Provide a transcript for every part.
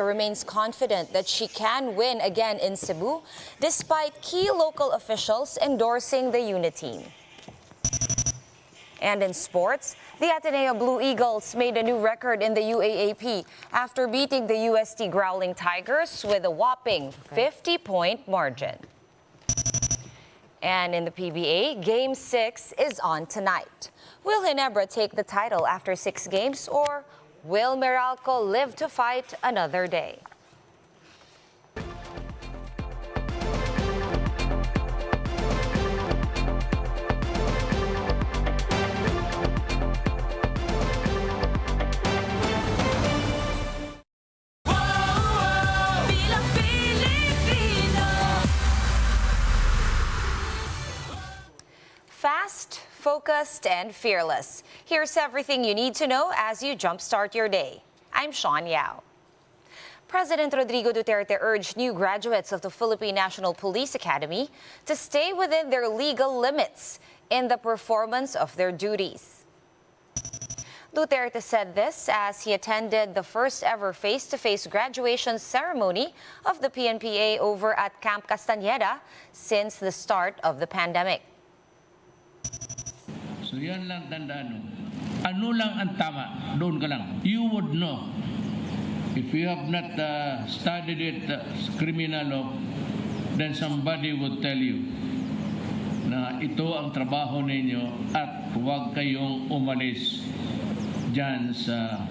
remains confident that she can win again in Cebu, despite key local officials endorsing the unity. And in sports, the Ateneo Blue Eagles made a new record in the UAAP after beating the UST Growling Tigers with a whopping 50-point margin. And in the PBA, Game 6 is on tonight. Will Ginebra take the title after 6 games, or will Meralco live to fight another day? Fast, focused, and fearless. Here's everything you need to know as you jumpstart your day. I'm Sean Yao. President Rodrigo Duterte urged new graduates of the Philippine National Police Academy to stay within their legal limits in the performance of their duties. Duterte said this as he attended the first ever face-to-face graduation ceremony of the PNPA over at Camp Castañeda since the start of the pandemic. So yan lang tandaan mo. Ano lang ang tama, doon ka lang. You would know. If you have not studied it, criminal law, then somebody would tell you na ito ang trabaho ninyo at huwag kayong umalis dyan sa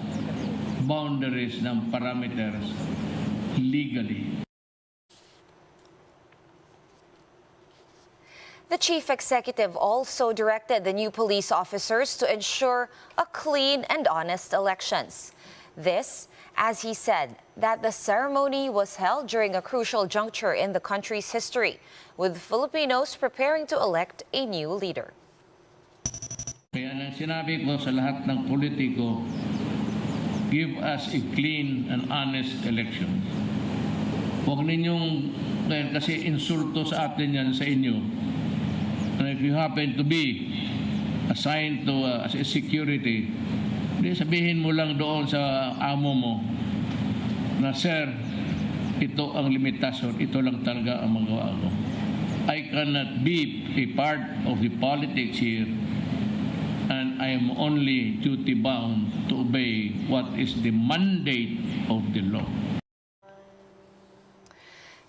boundaries ng parameters legally. The chief executive also directed the new police officers to ensure a clean and honest elections. This, as he said, that the ceremony was held during a crucial juncture in the country's history, with Filipinos preparing to elect a new leader. Kaya nang sinabi ko sa lahat ng politiko, give us a clean and honest election. Huwag ninyong, kasi insulto sa atin yan sa inyo. And if you happen to be assigned to as a security, sabihin mo lang doon sa amo mo na, sir, ito ang limitasyon, ito lang talaga ang magawa ko. I cannot be a part of the politics here, and I am only duty bound to obey what is the mandate of the law.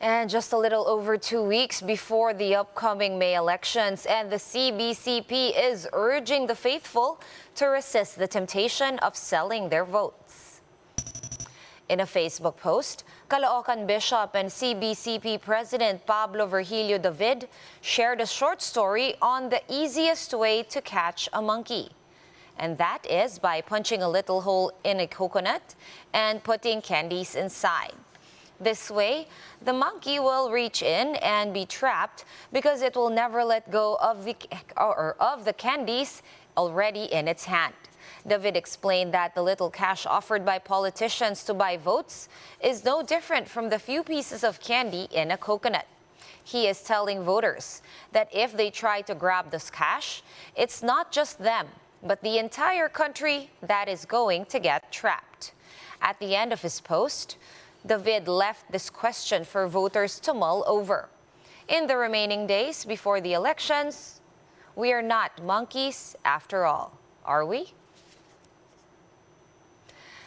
And just a little over 2 weeks before the upcoming May elections, and the CBCP is urging the faithful to resist the temptation of selling their votes. In a Facebook post, Caloocan Bishop and CBCP President Pablo Virgilio David shared a short story on the easiest way to catch a monkey. And that is by punching a little hole in a coconut and putting candies inside. This way, the monkey will reach in and be trapped because it will never let go of the candies already in its hand. David explained that the little cash offered by politicians to buy votes is no different from the few pieces of candy in a coconut. He is telling voters that if they try to grab this cash, it's not just them, but the entire country that is going to get trapped. At the end of his post, David left this question for voters to mull over. In the remaining days before the elections, we are not monkeys after all, are we?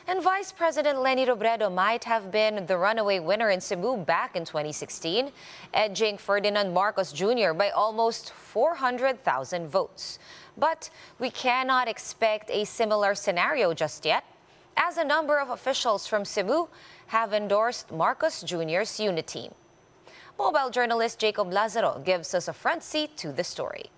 And Vice President Leni Robredo might have been the runaway winner in Cebu back in 2016, edging Ferdinand Marcos Jr. by almost 400,000 votes. But we cannot expect a similar scenario just yet, as a number of officials from Cebu have endorsed Marcos Jr.'s unity. Mobile journalist Jacob Lazaro gives us a front seat to the story.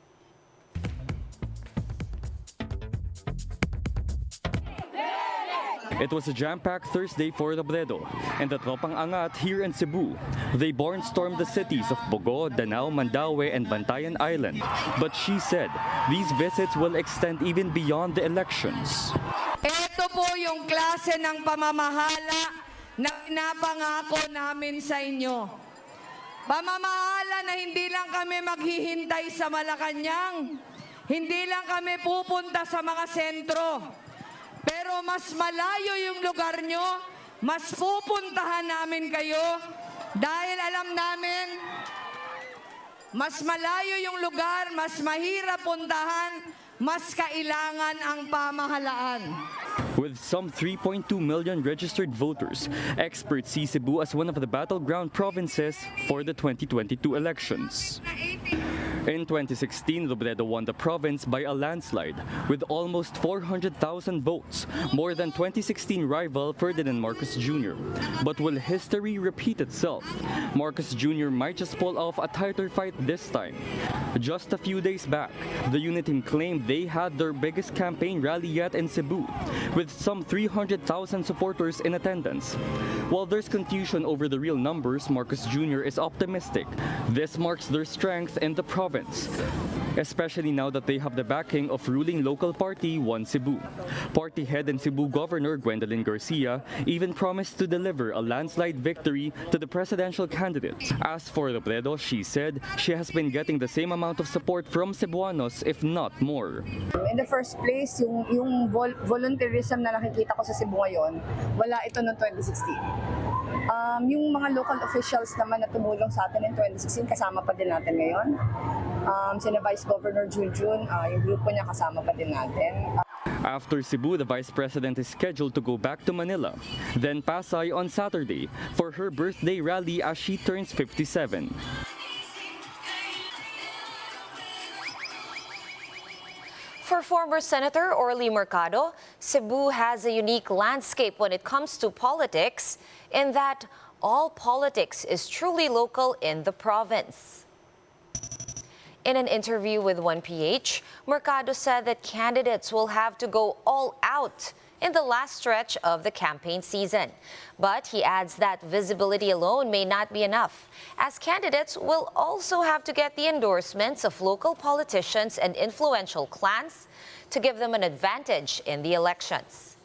It was a jam-packed Thursday for Robredo and the Tropang Angat here in Cebu. They barnstormed the cities of Bogo, Danao, Mandaue, and Bantayan Island. But she said these visits will extend even beyond the elections. Ito po yung klase ng pamamahala na pinapangako namin sa inyo. Pamamahala na hindi lang kami maghihintay sa Malacanang, hindi lang kami pupunta sa mga sentro, pero mas malayo yung lugar nyo, mas pupuntahan namin kayo dahil alam namin mas malayo yung lugar, mas mahirap puntahan, mas kailangan ang pamahalaan. With some 3.2 million registered voters, experts see Cebu as one of the battleground provinces for the 2022 elections. In 2016, Robredo won the province by a landslide with almost 400,000 votes, more than 2016 rival Ferdinand Marcos Jr. But will history repeat itself? Marcos Jr. might just pull off a tighter fight this time. Just a few days back, the unit team claimed they had their biggest campaign rally yet in Cebu, with some 300,000 supporters in attendance. While there's confusion over the real numbers, Marcos Jr. is optimistic. This marks their strength in the province, especially now that they have the backing of ruling local party One Cebu. Party head and Cebu Governor Gwendolyn Garcia even promised to deliver a landslide victory to the presidential candidate. As for Robredo, she said she has been getting the same amount of support from Cebuanos, if not more. In the first place, yung volunteerism na nakikita ko sa Cebu ngayon, wala ito noong 2016. Yung mga local officials naman na tumulong sa atin in 2016, kasama pa din natin ngayon. Sina Vice Governor Junjun, yung grupo niya kasama pa din natin. After Cebu, the Vice President is scheduled to go back to Manila, then Pasay on Saturday for her birthday rally as she turns 57. For former Senator Orly Mercado, Cebu has a unique landscape when it comes to politics, in that all politics is truly local in the province. In an interview with 1PH, Mercado said that candidates will have to go all out in the last stretch of the campaign season. But he adds that visibility alone may not be enough, as candidates will also have to get the endorsements of local politicians and influential clans to give them an advantage in the elections.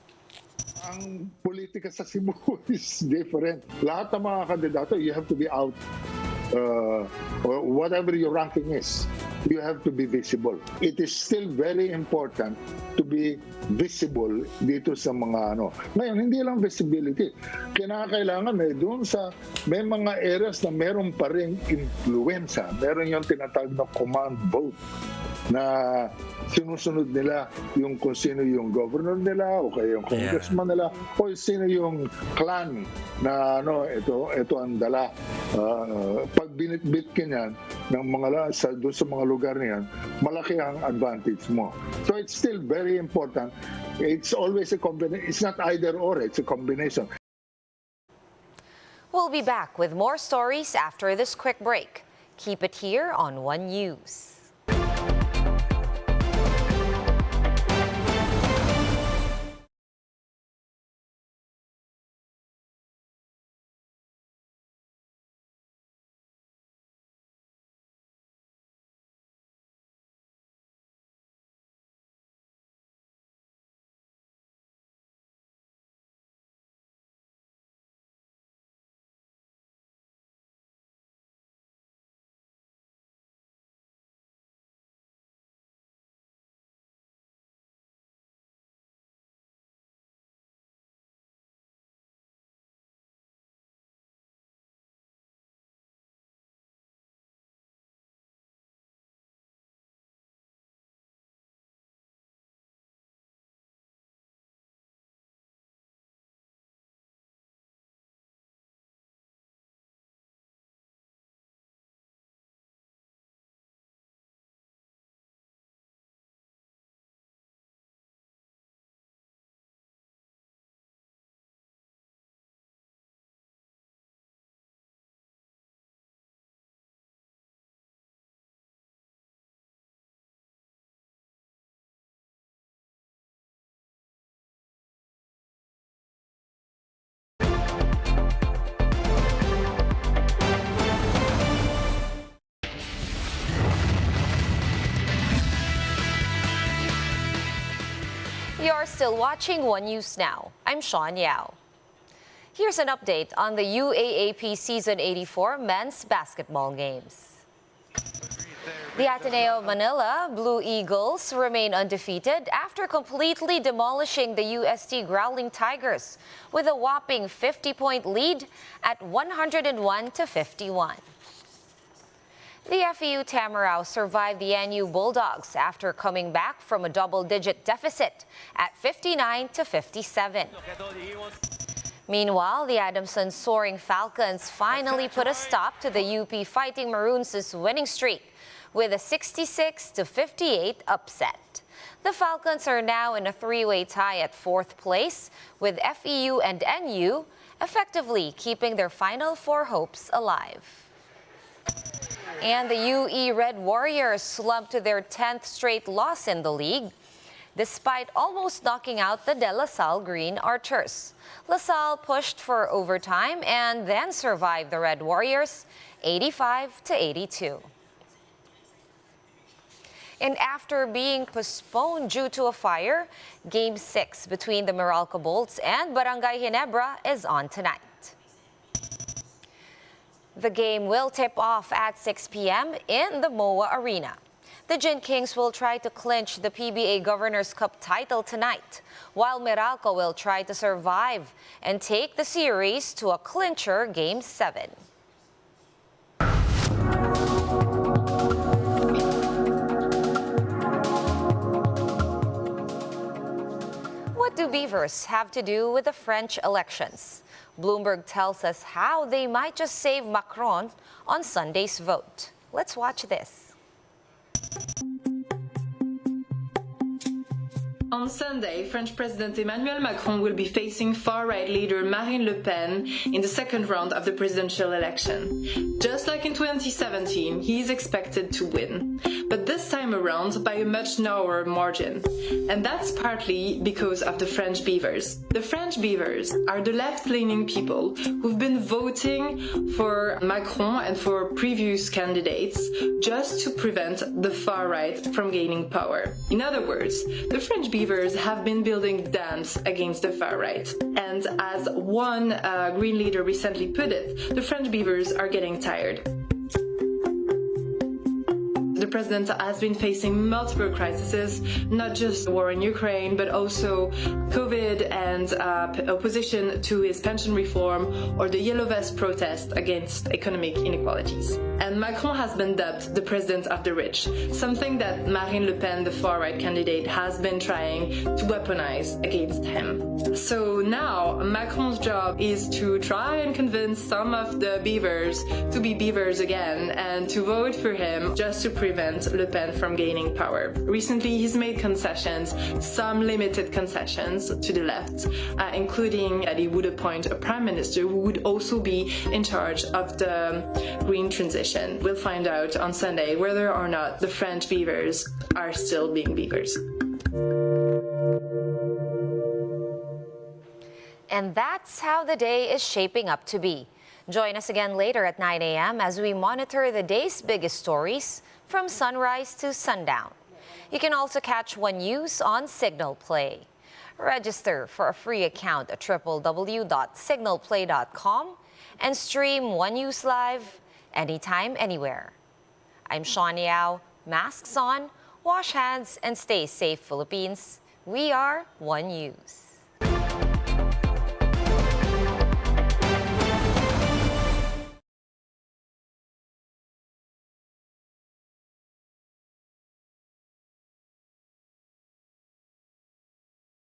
Ang politika sa Cebu is different. Lahat ng mga kandidato, you have to be out. Or whatever your ranking is, you have to be visible. It is still very important to be visible dito sa mga ano. Ngayon, hindi lang visibility. Kinakailangan may mga areas na meron pa rin influensya. Meron yung tinatawag na command vote na sinusunod nila yung kung sino yung governor nila o kaya yung congressman nila o sino yung clan na ito ang dala. Pag binitbit ka niyan ng doon sa mga lugar niyan, malaki ang advantage mo. So it's still very important. It's always a combination. It's not either or, it's a combination. We'll be back with more stories after this quick break. Keep it here on One News. You're still watching One News Now. I'm Sean Yao. Here's an update on the UAAP Season 84 men's basketball games. The Ateneo Manila Blue Eagles remain undefeated after completely demolishing the UST Growling Tigers with a whopping 50-point lead at 101-51. The FEU Tamarao survived the NU Bulldogs after coming back from a double-digit deficit at 59-57. Meanwhile, the Adamson Soaring Falcons finally put a stop to the UP Fighting Maroons' winning streak with a 66-58 upset. The Falcons are now in a three-way tie at fourth place, with FEU and NU effectively keeping their Final Four hopes alive. And the UE Red Warriors slumped to their 10th straight loss in the league, despite almost knocking out the De La Salle Green Archers. La Salle pushed for overtime and then survived the Red Warriors 85-82. And after being postponed due to a fire, Game 6 between the Meralco Bolts and Barangay Ginebra is on tonight. The game will tip off at 6 p.m. in the MOA Arena. The Gin Kings will try to clinch the PBA Governor's Cup title tonight, while Meralco will try to survive and take the series to a clincher Game 7. What do beavers have to do with the French elections? Bloomberg tells us how they might just save Macron on Sunday's vote. Let's watch this. On Sunday, French President Emmanuel Macron will be facing far-right leader Marine Le Pen in the second round of the presidential election. Just like in 2017, he is expected to win, but this time around by a much narrower margin. And that's partly because of the French beavers. The French beavers are the left-leaning people who've been voting for Macron and for previous candidates just to prevent the far-right from gaining power. In other words, the French beavers have been building dams against the far right. And as one Green leader recently put it, the French beavers are getting tired. The president has been facing multiple crises, not just the war in Ukraine, but also COVID and opposition to his pension reform or the Yellow Vest protest against economic inequalities. And Macron has been dubbed the president of the rich, something that Marine Le Pen, the far-right candidate, has been trying to weaponize against him. So now Macron's job is to try and convince some of the beavers to be beavers again and to vote for him just to prevent Le Pen from gaining power. Recently, he's made concessions, some limited concessions to the left, including that he would appoint a prime minister who would also be in charge of the green transition. We'll find out on Sunday whether or not the French beavers are still being beavers. And that's how the day is shaping up to be. Join us again later at 9 a.m. as we monitor the day's biggest stories from sunrise to sundown. You can also catch One News on Signal Play. Register for a free account at www.signalplay.com and stream One News live anytime, anywhere. I'm Sean Yao. Masks on, wash hands, and stay safe, Philippines. We are One News.